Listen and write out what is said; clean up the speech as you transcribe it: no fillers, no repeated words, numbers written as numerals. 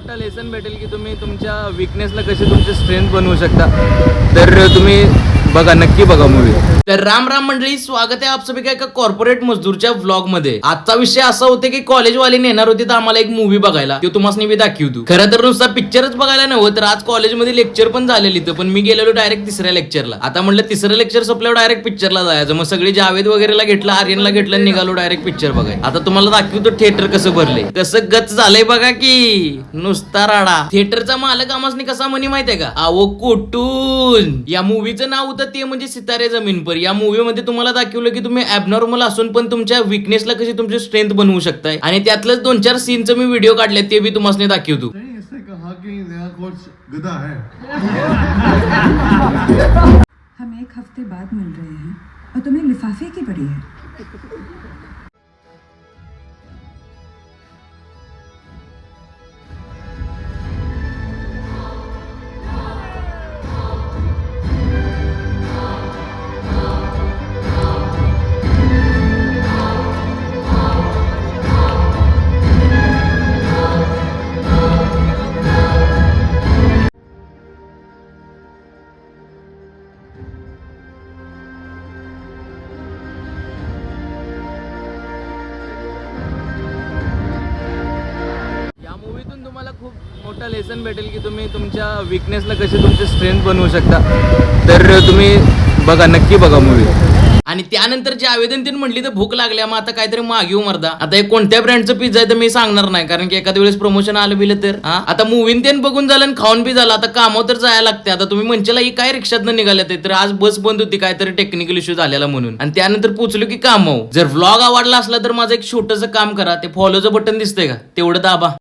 मोठा लेसन भेटेल की तुम्ही तुमच्या विकनेसला कसे तुमचे स्ट्रेंथ बनवू शकता. तर तुम्ही बघा, नक्की बघा मूवी. तर राम राम मंडळी, स्वागत आहे आप सभी का एका कॉर्पोरेट मजदूरच्या व्लॉग मध्ये. आजचा विषय असा होता की कॉलेजवाले नेणार होते तर आम्हाला एक मूवी बघायला, तो तुम्हाला मी दाखवतो. खरं तर नुसता पिक्चरच बघायला नव्हतं, तर आज कॉलेजमध्ये लेक्चर पण झालेली तर पण मी गेलेलो डायरेक्ट तिसऱ्या लेक्चरला. आता म्हणलं तिसरं लेक्चर संपल्यावर डायरेक्ट पिक्चरला जायचं. मग सगळी जावेद वगैरेला घेतलं, आर्यनला घेतलं, निघालो डायरेक्ट पिक्चर बघाय. आता तुम्हाला दाखवतो थिएटर कसं भरले, कसं गच झालंय बघा की नुसता राडा. थिएटरचा मालक आमासनी कसा म्हणी माहितीये का, आवो कुठून. या मूवीचं नाव होतं ते म्हणजे सितारे जमीन पर. या मूवी मध्ये तुम्हाला दाखवलं की तुम्ही ऍबनॉर्मल असून पण तुमच्या विकनेसला कशी तुमची स्ट्रेंथ बनवू शकताय. आणि त्यातलंच 2-4 सीनचं मी व्हिडिओ काढले, ते बी तुम्हाला दाखवतो. हम एक हफ्ते बाद मिल रहे हैं और तुम्हें लिफाफे की पड़ी है. या मूवीतून तुम्हाला खूप मोठा लेसन भेटेल की तुम्ही तुमच्या विकनेसला कसे तुमचे स्ट्रेंथ बनवू शकता. तर तुम्ही बघा, नक्की बघा मूवी. आणि त्यानंतर जे आवेदन त्यांनी म्हटली तर भूक लागल्या, मग आता काहीतरी मागीव मर्दा. आता हे कोणत्या ब्रँडचं पिझ्झा आहे तर मी सांगणार नाही, कारण की एखाद्या वेळेस प्रमोशन आलं बिलं तर. आता मूवीन त्यानं बघून झालं आणि खाऊन बी झालं, आता कामावर तर जायला लागते. आता तुम्ही म्हणशीला ही काय रिक्षातनं निघाल्या ते, तर आज बस बंद होती, काहीतरी टेक्निकल इश्यू झालेला म्हणून. आणि त्यानंतर पोचलो की कामावर. जर व्लॉग आवडला असला तर माझं एक छोटंसं काम करा, ते फॉलोचं बटन दिसतंय का, तेवढं दाबा.